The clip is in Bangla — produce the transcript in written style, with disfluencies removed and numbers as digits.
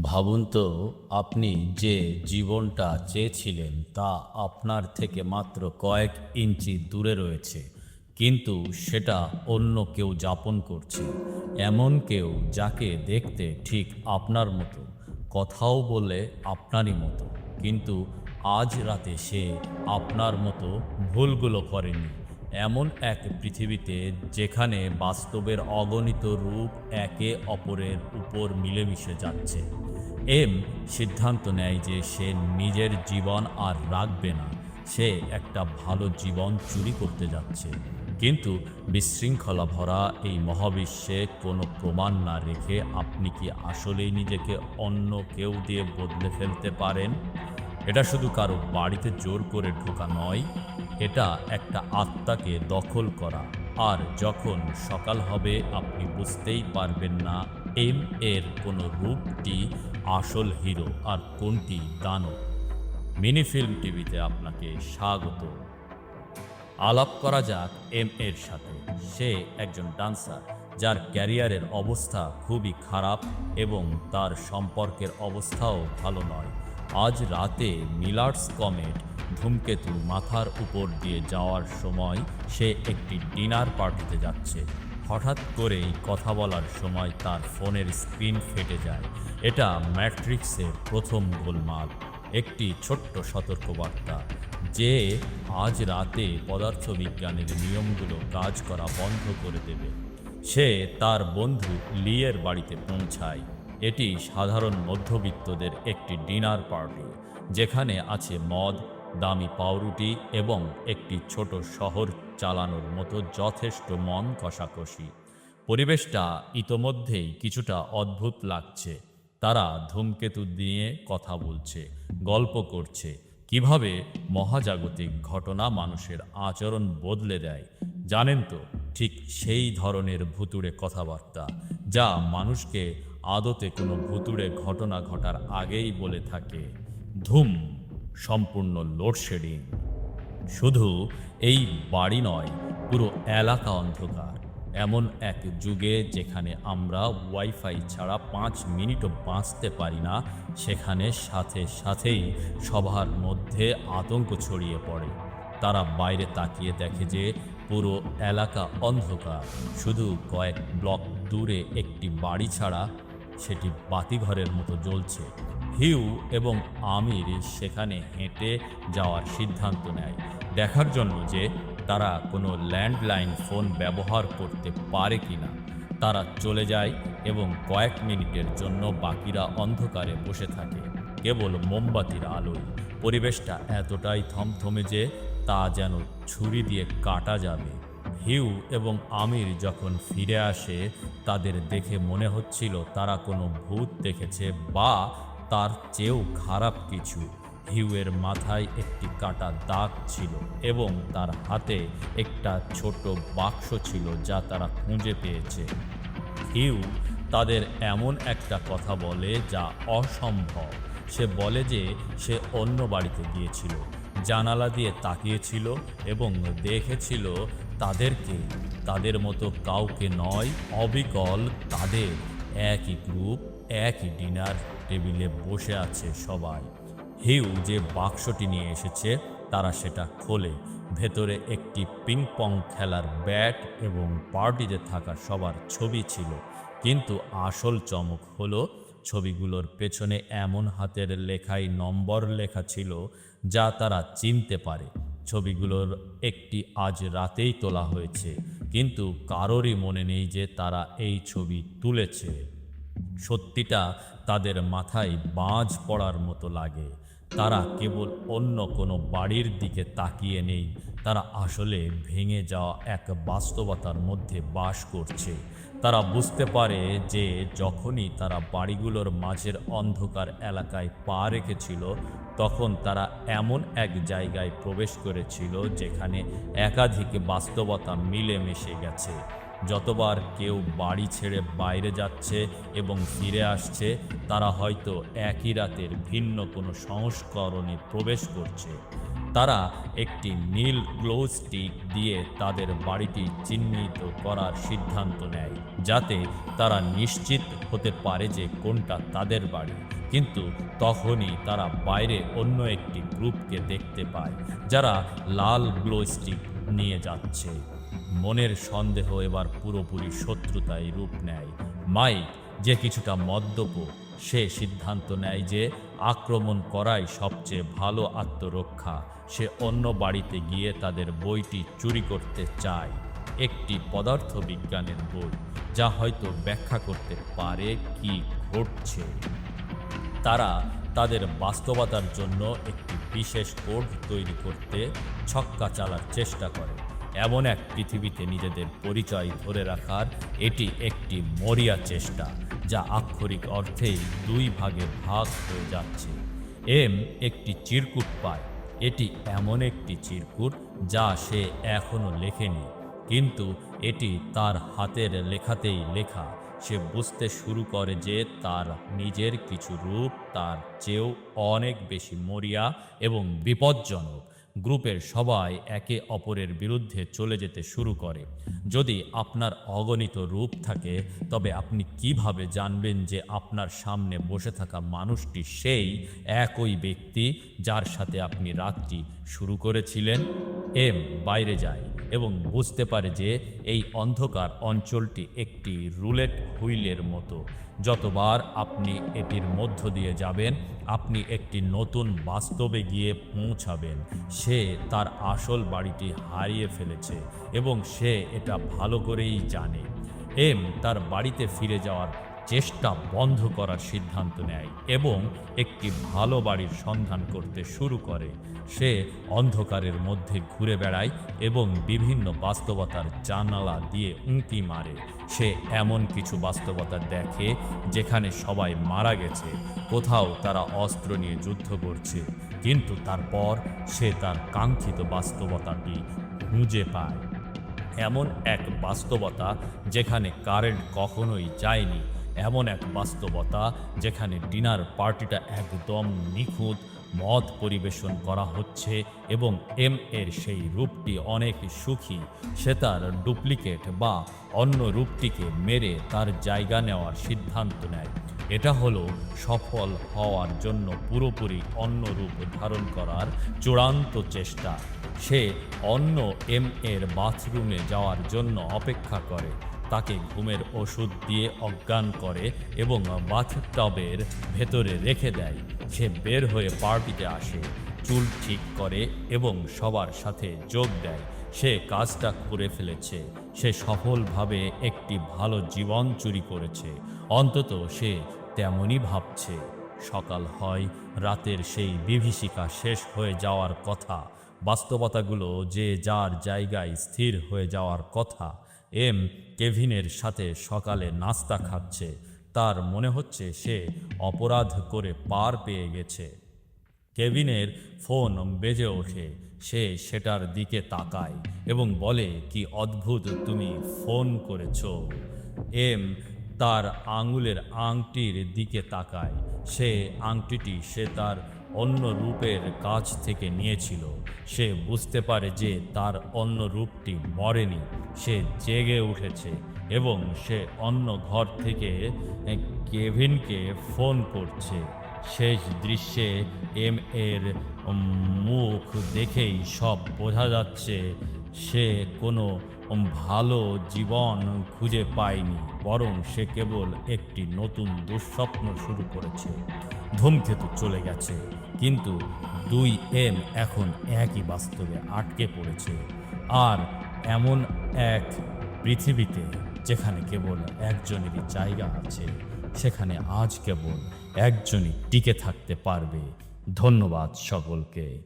ভাবুন তো, আপনি যে জীবনটা চেয়েছিলেন তা আপনার থেকে মাত্র কয়েক ইঞ্চি দূরে রয়েছে, কিন্তু সেটা অন্য কেউ যাপন করছে। এমন কেউ যাকে দেখতে ঠিক আপনার মতো, কথাও বলে আপনারই মতো, কিন্তু আজ রাতে সে আপনার মতো ভুলগুলো করেনি। এমন এক পৃথিবীতে যেখানে বাস্তবের অগণিত রূপ একে অপরের উপর মিলেমিশে যাচ্ছে, এম সিদ্ধান্ত নেয় যে সে নিজের জীবন আর রাখবে না। সে একটা ভালো জীবন চুরি করতে যাচ্ছে, কিন্তু বিশৃঙ্খলা ভরা এই মহাবিশ্বে কোনো প্রমাণ না রেখে আপনি কি আসলেই নিজেকে অন্য কেউ দিয়ে বদলে ফেলতে পারেন? এটা শুধু কারো বাড়িতে জোর করে ঢোকা নয়, এটা একটা আত্মাকে দখল করা। আর যখন সকাল হবে আপনি বুঝতেই পারবেন না এম এর কোনো রূপটি আসল হিরো আর কোনটি দানব। মিনি ফিল্ম টিভিতে আপনাকে স্বাগত। আলাপ করা যাক এম এর সাথে। সে একজন ডান্সার যার ক্যারিয়ারের অবস্থা খুবই খারাপ এবং তার সম্পর্কের অবস্থাও ভালো নয়। আজ রাতে মিলার্স কমেট ধূমকেতু মাথার উপর দিয়ে যাওয়ার সময় সে একটি ডিনার পার্টিতে যাচ্ছে। হঠাৎ করেই কথা বলার সময় তার ফোনের স্ক্রিন ফেটে যায়। এটা ম্যাট্রিক্সের প্রথম গোলমাল, একটি ছোট্ট সতর্কবার্তা যে আজ রাতে পদার্থবিজ্ঞানের নিয়মগুলো কাজ করা বন্ধ করে দেবে। সে তার বন্ধু লিয়ের বাড়িতে পৌঁছায়। এটি সাধারণ মধ্যবিত্তদের একটি ডিনার পার্টি, যেখানে আছে মদ, দামি পাউরুটি এবং একটি ছোট শহর চালানোর মতো যথেষ্ট মন কষাকষি। পরিবেশটা ইতোমধ্যেই কিছুটা অদ্ভুত লাগছে। তারা ধূমকেতু নিয়ে কথা বলছে, গল্প করছে, কিভাবে মহাজাগতিক ঘটনা মানুষের আচরণ বদলে দেয়। জানেন তো, ঠিক সেই ধরনের ভুতুড়ে কথাবার্তা যা মানুষকে আদতে কোনো ভুতুড়ে ঘটনা ঘটার আগেই বলে থাকে। ধুম, সম্পূর্ণ লোডশেডিং। শুধু এই বাড়ি নয়, পুরো এলাকা অন্ধকার। এমন এক যুগে যেখানে আমরা ওয়াইফাই ছাড়া 5 মিনিটও বাঁচতে পারি না, সেখানে সাথে সাথেই সবার মধ্যে আতঙ্ক ছড়িয়ে পড়ে। তারা বাইরে তাকিয়ে দেখে যে পুরো এলাকা অন্ধকার। শুধু কয়েক ব্লক দূরে একটি বাড়ি ছাড়া সেটি বাতিঘরের মতো জ্বলছে। হিউ এবং আমির সেখানে হেঁটে যাওয়ার সিদ্ধান্ত নেয়, দেখার জন্য যে তারা কোনো ল্যান্ডলাইন ফোন ব্যবহার করতে পারে কিনা। তারা চলে যায় এবং কয়েক মিনিটের জন্য বাকিরা অন্ধকারে বসে থাকে, কেবল মোমবাতির আলোয়। পরিবেশটা এতটাই থমথমে যে তা যেন ছুরি দিয়ে কাটা যাবে। হিউ এবং আমির যখন ফিরে আসে, তাদের দেখে মনে হচ্ছিল তারা কোনো ভূত দেখেছে বা তার চেয়েও খারাপ কিছু। হিউয়ের মাথায় একটি কাটা দাগ ছিল এবং তার হাতে একটা ছোট বাক্স ছিল যা তারা খুঁজে পেয়েছে। হিউ তাদের এমন একটা কথা বলে যা অসম্ভব। সে বলে যে সে অন্য বাড়িতে গিয়েছিল, জানালা দিয়ে তাকিয়েছিল এবং দেখেছিল তাদেরকে, তাদের মতো কাউকে নয়, অবিকল তাদের একই গ্রুপ, একই ডিনার টেবিলে বসে আছে সবাই। হিউ যে বাক্সটি নিয়ে এসেছে তারা সেটা খোলে। ভেতরে একটি পিং পং খেলার ব্যাট এবং পার্টিতে থাকা সবার ছবি ছিল, কিন্তু আসল চমক হলো ছবিগুলোর পেছনে এমন হাতের লেখায় নম্বর লেখা ছিল যা তারা চিনতে পারে। ছবিগুলোর একটি আজ রাতেই তোলা হয়েছে, কিন্তু কারোরই মনে নেই যে তারা এই ছবি তুলেছে। সত্যিটা তাদের মাথায় বাজ পড়ার মতো লাগে। তারা কেবল অন্য কোনো বাড়ির দিকে তাকিয়ে নেই, তারা আসলে ভেঙে যাওয়া এক বাস্তবতার মধ্যে বাস করছে। তারা বুঝতে পারে যে যখনই তারা বাড়িগুলোর মাঝের অন্ধকার এলাকায় পা রেখেছিল, তখন তারা এমন এক জায়গায় প্রবেশ করেছিল যেখানে একাধিক বাস্তবতা মিলেমিশে গেছে। যতবার কেউ বাড়ি ছেড়ে বাইরে যাচ্ছে এবং ফিরে আসছে, তারা হয়তো একই রাতের ভিন্ন কোনো সংস্করণে প্রবেশ করছে। তারা একটি নীল গ্লো স্টিক দিয়ে তাদের বাড়িটি চিহ্নিত করার সিদ্ধান্ত নেয়, যাতে তারা নিশ্চিত হতে পারে যে কোনটা তাদের বাড়ি। কিন্তু তখনই তারা বাইরে অন্য একটি গ্রুপকে দেখতে পায়, যারা লাল গ্লো স্টিক নিয়ে যাচ্ছে। মনের সন্দেহ এবার পুরোপুরি শত্রুতায় রূপ নেয়। মাইক, যে কিছুটা মদ্যপ, সে সিদ্ধান্ত নেয় যে আক্রমণ করাই সবচেয়ে ভালো আত্মরক্ষা। সে অন্য বাড়িতে গিয়ে তাদের বইটি চুরি করতে চায়, একটি পদার্থবিজ্ঞানের বই, যা হয়তো ব্যাখ্যা করতে পারে কি ঘটছে। তারা তাদের বাস্তবতার জন্য একটি বিশেষ কোড তৈরি করতে ছক্কা চালার চেষ্টা করে, এমন এক পৃথিবীতে নিজেদের পরিচয় ধরে রাখার। এটি একটি মরিয়া চেষ্টা, যা আক্ষরিক অর্থেই দুই ভাগে ভাগ হয়ে যাচ্ছে। এম একটি চিরকুট পায়। এটি এমন একটি চিরকুট যা সে এখনো লেখেনি, কিন্তু এটি তার হাতের লেখাতেই লেখা। সে বুঝতে শুরু করে যে তার নিজের কিছু রূপ তার চেয়েও অনেক বেশি মরিয়া এবং বিপজ্জনক। গ্রুপের সবাই একে অপরের বিরুদ্ধে চলে যেতে শুরু করে। যদি আপনার অগণিত রূপ থাকে, তবে আপনি কিভাবে জানবেন যে আপনার সামনে বসে থাকা মানুষটি সেই একই ব্যক্তি যার সাথে আপনি রাতটি শুরু করেছিলেন? এম বাইরে যায় এবং বুঝতে পারে যে এই অন্ধকার অঞ্চলটি একটি রুলেট হুইলের মতো। যতবার আপনি এটির মধ্য দিয়ে যাবেন, আপনি একটি নতুন বাস্তবে গিয়ে পৌঁছাবেন। সে তার আসল বাড়িটি হারিয়ে ফেলেছে এবং সে এটা ভালো করেই জানে। এম তার বাড়িতে ফিরে যাওয়ার চেষ্টা বন্ধ করার সিদ্ধান্ত নেয় এবং একটি ভালো বাড়ির সন্ধান করতে শুরু করে। সে অন্ধকারের মধ্যে ঘুরে বেড়ায় এবং বিভিন্ন বাস্তবতার জানালা দিয়ে উঁকি মারে। সে এমন কিছু বাস্তবতা দেখে যেখানে সবাই মারা গেছে, কোথাও তারা অস্ত্র নিয়ে যুদ্ধ করছে। কিন্তু তারপর সে তার কাঙ্ক্ষিত বাস্তবতাটি খুঁজে পায়, এমন এক বাস্তবতা যেখানে কারেন্ট কখনোই যায়নি, এমন এক বাস্তবতা যেখানে ডিনার পার্টিটা একদম নিখুঁত, মদ পরিবেশন করা হচ্ছে এবং এম এর সেই রূপটি অনেক সুখী। সে তার ডুপ্লিকেট বা অন্য রূপটিকে মেরে তার জায়গা নেওয়ার সিদ্ধান্ত নেয়। এটা হলো সফল হওয়ার জন্য পুরোপুরি অন্য রূপ ধারণ করার চূড়ান্ত চেষ্টা। সে অন্য এম এর বাথরুমে যাওয়ার জন্য অপেক্ষা করে, তাকে ঘুমের ওষুধ দিয়ে অজ্ঞান করে এবং বাথটবের ভেতরে রেখে দেয়। সে বের হয়ে পার্টিতে আসে, চুল ঠিক করে এবং সবার সাথে যোগ দেয়। সে কাজটা করে ফেলেছে। সে সফলভাবে একটি ভালো জীবন চুরি করেছে, অন্তত সে তেমনই ভাবছে। সকাল হয়, রাতের সেই বিভীষিকা শেষ হয়ে যাওয়ার কথা, বাস্তবতাগুলো যে যার জায়গায় স্থির হয়ে যাওয়ার কথা। এম কেভিনের সাথে সকালে নাস্তা খাচ্ছে। তার মনে হচ্ছে সে অপরাধ করে পার পেয়ে গেছে। কেভিনের ফোন বেজে ওঠে। সে সেটার দিকে তাকায় এবং বলে, কি অদ্ভুত, তুমি ফোন করেছো। এম তার আঙুলের আংটির দিকে তাকায়। সে আংটিটি সে তার অন্য রূপের কাছ থেকে নিয়েছিল। সে বুঝতে পারে যে তার অন্য রূপটি মরেনি, সে জেগে উঠেছে এবং সে অন্য ঘর থেকে কেভিনকে ফোন করছে। শেষ দৃশ্যে এম এর মুখ দেখেই সব বোঝা যাচ্ছে। সে কোনো ভালো জীবন খুঁজে পায়নি, বরং সে কেবল একটি নতুন দুঃস্বপ্ন শুরু করেছে। ধূমকেতু চলে গেছে, কিন্তু দুই এম এখন একই বাস্তবে আটকে পড়েছে। আর এমন এক পৃথিবীতে যেখানে কেবল একজনেরই জায়গা আছে, সেখানে আজ কেবল একজনই টিকে থাকতে পারবে। ধন্যবাদ সকলকে।